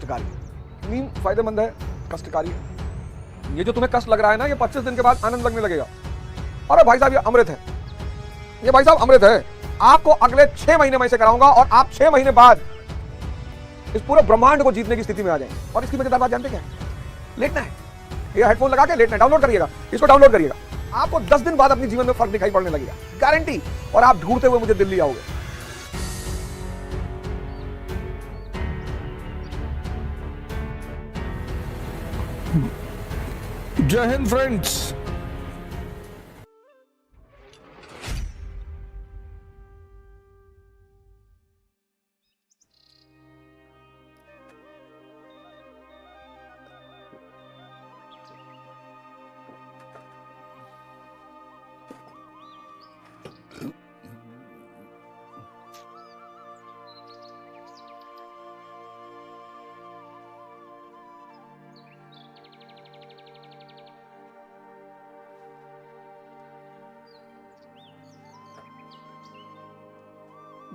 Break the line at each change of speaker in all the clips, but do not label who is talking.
कष्टकारी है। नींद फायदेमंद है, कष्टकारी है। ये जो तुम्हें कष्ट लग रहा है ना, ये 25 दिन के बाद आनंद लगने लगेगा। अरे भाई साहब, ये अमृत है, ये भाई साहब अमृत है। आपको अगले 6 महीने में से कराऊंगा और आप 6 महीने बाद इस पूरे ब्रह्मांड को जीतने की स्थिति में आ जाएंगे। और इसकी मजेदार बात जानते क्या है? लेटना है, ये हेडफोन लगा के लेटना है। डाउनलोड करिएगा, इसको डाउनलोड करिएगा, आपको 10 दिन बाद अपने जीवन में फर्क दिखाई पड़ने लगेगा, गारंटी। और आप ढूंढते हुए मुझे दिल्ली आओगे।
जय हिंद फ्रेंड्स।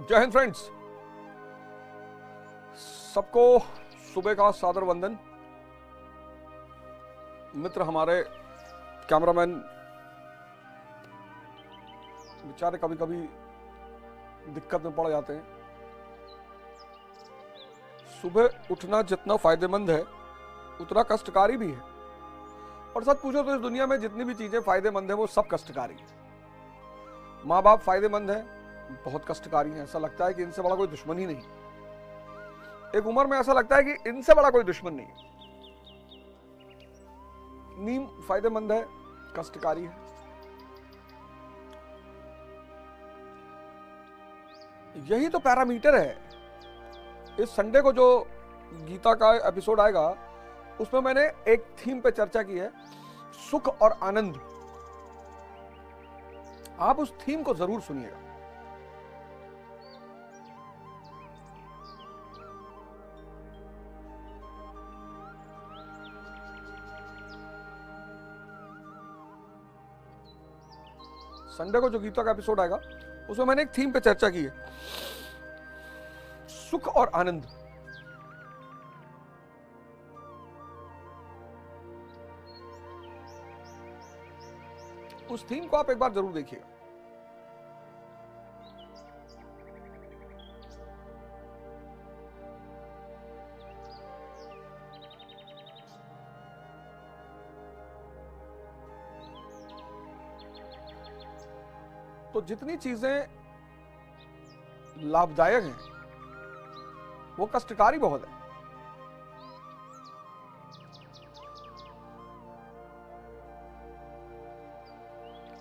जय हिंद फ्रेंड्स, सबको सुबह का सादर वंदन। मित्र हमारे कैमरामैन बेचारे कभी कभी दिक्कत में पड़ जाते हैं। सुबह उठना जितना फायदेमंद है उतना कष्टकारी भी है। और सच पूछो तो इस दुनिया में जितनी भी चीजें फायदेमंद है वो सब कष्टकारी है। माँ बाप फायदेमंद है, बहुत कष्टकारी है। ऐसा लगता है कि इनसे बड़ा कोई दुश्मन ही नहीं। एक उम्र में ऐसा लगता है कि इनसे बड़ा कोई दुश्मन नहीं है। नींद फायदेमंद है, कष्टकारी है। यही तो पैरामीटर है। इस संडे को जो गीता का एपिसोड आएगा उसमें मैंने एक थीम पे चर्चा की है, सुख और आनंद। आप उस थीम को जरूर सुनिएगा। संडे को जो गीता का एपिसोड आएगा उसमें मैंने एक थीम पे चर्चा की है, सुख और आनंद। उस थीम को आप एक बार जरूर देखिएगा। तो जितनी चीजें लाभदायक हैं वो कष्टकारी बहुत है।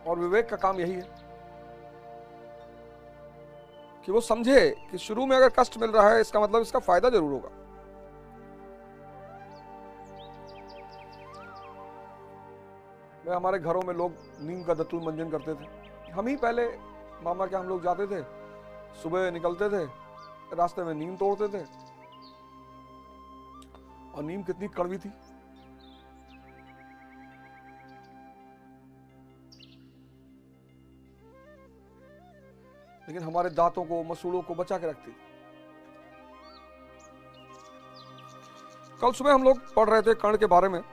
और विवेक का काम यही है कि वो समझे कि शुरू में अगर कष्ट मिल रहा है इसका मतलब इसका फायदा जरूर होगा। मैं हमारे घरों में लोग नीम का दत्तू मंजन करते थे। हम ही पहले मामा के हम लोग जाते थे, सुबह निकलते थे, रास्ते में नीम तोड़ते थे। और नीम कितनी कड़वी थी। लेकिन हमारे दांतों को, मसूड़ों को बचा के रखती। कल सुबह हम लोग पढ़ रहे थे कर्ण के बारे में।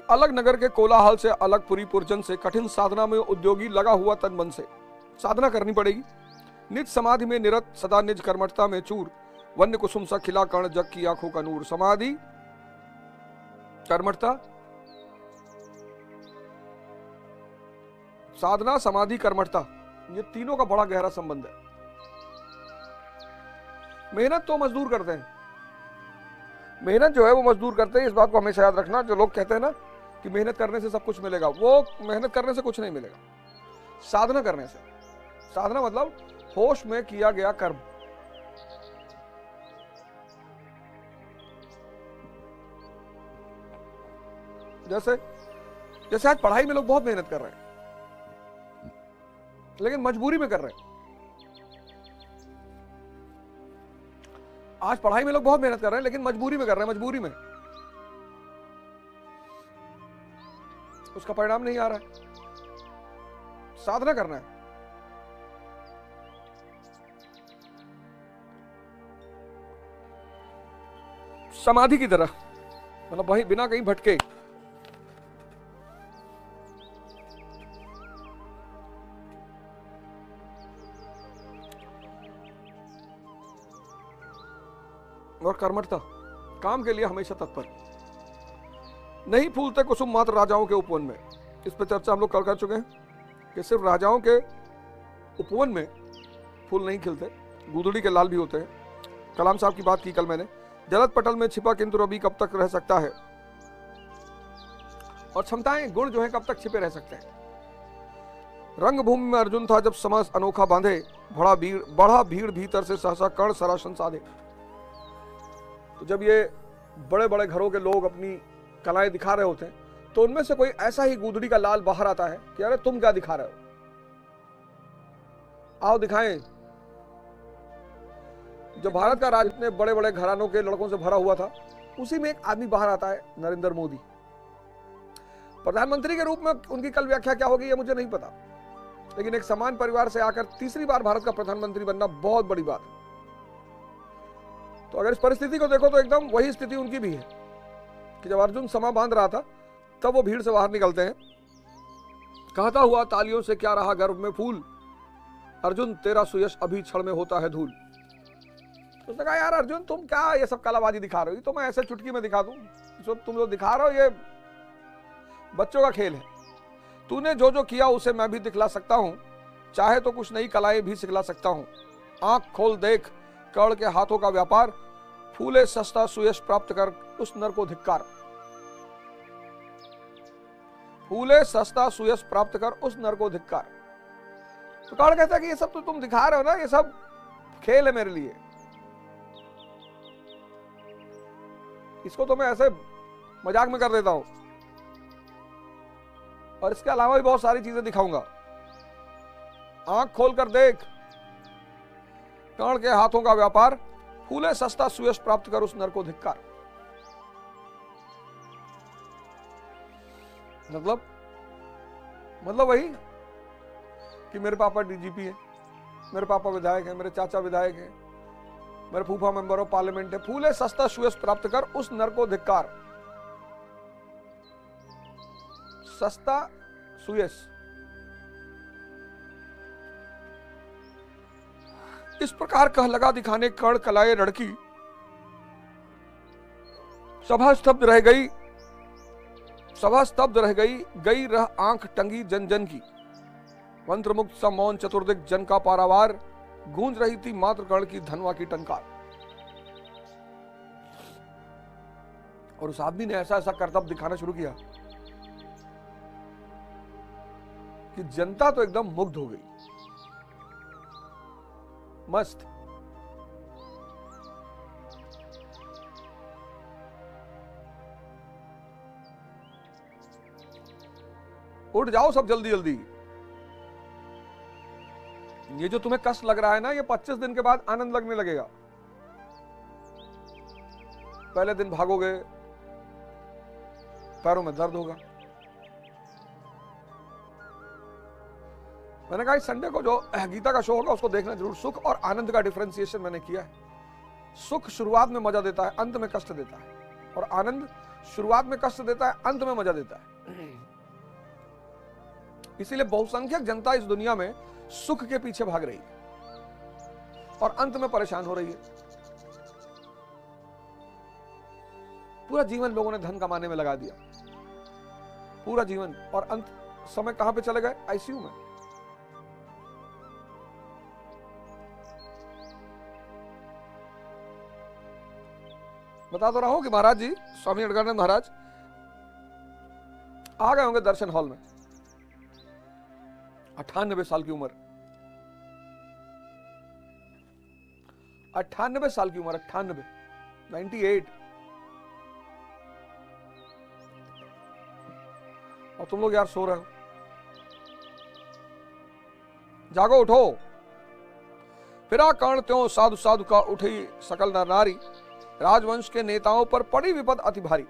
अलग नगर के कोलाहल से, अलग पुरी पुरजन से, कठिन साधना में उद्योगी लगा हुआ तन मन से। साधना करनी पड़ेगी। निज समाधि में निरत, सदा निज कर्मठता में चूर, वन्य कुसुम सा खिला कर्ण जग की आंखों का नूर। समाधि, कर्मठता, साधना, समाधि, कर्मठता, ये तीनों का बड़ा गहरा संबंध है। मेहनत तो मजदूर करते हैं। मेहनत जो है वो मजदूर करते हैं। इस बात को हमेशा याद रखना। जो लोग कहते हैं ना कि मेहनत करने से सब कुछ मिलेगा, वो मेहनत करने से कुछ नहीं मिलेगा। साधना करने से। साधना मतलब होश में किया गया कर्म। जैसे आज पढ़ाई में लोग बहुत मेहनत कर रहे हैं लेकिन मजबूरी में कर रहे हैं। आज पढ़ाई में लोग बहुत मेहनत कर रहे हैं लेकिन मजबूरी में कर रहे हैं। मजबूरी में उसका परिणाम नहीं आ रहा है। साधना करना है। समाधि की तरह, मतलब वहीं बिना कहीं भटके। और कर्मठता, काम के लिए हमेशा तत्पर। नहीं फूलते कुसुम मात्र राजाओं के उपवन में। इस पर चर्चा हम लोग कर चुके हैं कि सिर्फ राजाओं के उपवन में फूल नहीं खिलते, गुदड़ी के लाल भी होते हैं। कलाम साहब की बात की कल मैंने, जलद पटल में छिपा किंतु रवि कब तक रह सकता है, और क्षमताएं गुण जो है कब तक छिपे रह सकते हैं। रंगभूमि में अर्जुन था जब समास अनोखा बांधे, बढ़ा भीड़ भीतर से सहसा कर्ण सरासन साधे। तो जब ये बड़े बड़े घरों के लोग अपनी कलाएं दिखा रहे होते हैं तो उनमें से कोई ऐसा ही गुदड़ी का लाल बाहर आता है कि अरे तुम क्या दिखा रहे हो, आओ दिखाएं। जब भारत का राज इतने बड़े बड़े घरानों के लड़कों से भरा हुआ था, उसी में एक आदमी बाहर आता है, नरेंद्र मोदी। प्रधानमंत्री के रूप में उनकी कल व्याख्या क्या होगी ये मुझे नहीं पता, लेकिन एक समान परिवार से आकर तीसरी बार भारत का प्रधानमंत्री बनना बहुत बड़ी बात है। तो अगर इस परिस्थिति को देखो तो एकदम वही स्थिति उनकी भी है कि जब अर्जुन समा बांध रहा था तब वो भीड़ से बाहर निकलते हैं। कहता हुआ तालियों से क्या रहा गर्व में फूल, अर्जुन तेरा सुयश अभी क्षण में होता है धूल। तो उसने कहा यार अर्जुन तुम क्या ये सब कलाबाजी दिखा रहे हो, तो मैं ऐसे चुटकी में दिखा दूं, जो तुम लोग दिखा रहे हो ये बच्चों का खेल है। तूने जो जो किया उसे मैं भी दिखला सकता हूं, चाहे तो कुछ नई कलाएं भी सिखला सकता हूं। आंख खोल देख कर्ण के हाथों का व्यापार, फूले सस्ता सुयश प्राप्त कर उस नर को धिक्कार। फूले सस्ता सुयश प्राप्त कर उस नर को धिक्कार। तो कर्ण कहता है कि ये सब तो तुम दिखा रहे हो ना, ये सब खेल है मेरे लिए, इसको तो मैं ऐसे मजाक में कर देता हूं, और इसके अलावा भी बहुत सारी चीजें दिखाऊंगा। आंख खोलकर देख कर्ण के हाथों का व्यापार, फूले सस्ता सुयश प्राप्त कर उस नर को धिक्कार। मतलब वही कि मेरे पापा डीजीपी है, मेरे पापा विधायक है, मेरे चाचा विधायक है, मेरे फूफा मेंबर ऑफ पार्लियामेंट है। फूले सस्ता सुयश प्राप्त कर उस नर को धिक्कार। सस्ता सुयश, इस प्रकार कह लगा दिखाने कर्ण कलाए लड़की। सभा स्तब्ध रह गई, सभा स्तब्ध रह गई, गई रह आंख टंगी जन जन की। मंत्र मुक्त सा मौन चतुर्दिक जन का पारावार, गूंज रही थी मात्र कर्ण की धनवा की टंकार। और उस आदमी ने ऐसा ऐसा करतब दिखाना शुरू किया कि जनता तो एकदम मुग्ध हो गई, मस्त। उठ जाओ सब जल्दी जल्दी, ये जो तुम्हें कष्ट लग रहा है ना, ये 25 दिन के बाद आनंद लगने लगेगा। पहले दिन भागोगे, पैरों में दर्द होगा। मैंने कहा इस संडे को जो गीता का शो होगा उसको देखना जरूर। सुख और आनंद का डिफरेंशिएशन मैंने किया है। सुख शुरुआत में मजा देता है, अंत में कष्ट देता है, और आनंद शुरुआत में कष्ट देता है, अंत में मजा देता है। इसीलिए बहुसंख्यक जनता इस दुनिया में सुख के पीछे भाग रही है और अंत में परेशान हो रही है। पूरा जीवन लोगों ने धन कमाने में लगा दिया, पूरा जीवन, और अंत समय कहां पे चले गए? आईसीयू में। बता तो रहा हूं कि महाराज जी, स्वामी अड़गानंद महाराज आ गए होंगे दर्शन हॉल में, 98 साल की उम्र, 98 साल की उम्र, 98 और तुम लोग यार सो रहे हो। जागो, उठो। फिरा कर्ण त्यों साधु साधु का उठी सकल नर नारी, राजवंश के नेताओं पर पड़ी विपद अति भारी।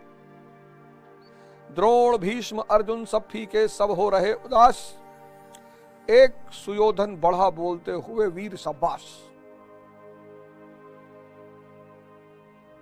द्रोण भीष्म अर्जुन सब फीके, सब हो रहे उदास, एक सुयोधन बढ़ा बोलते हुए वीर शाबाश।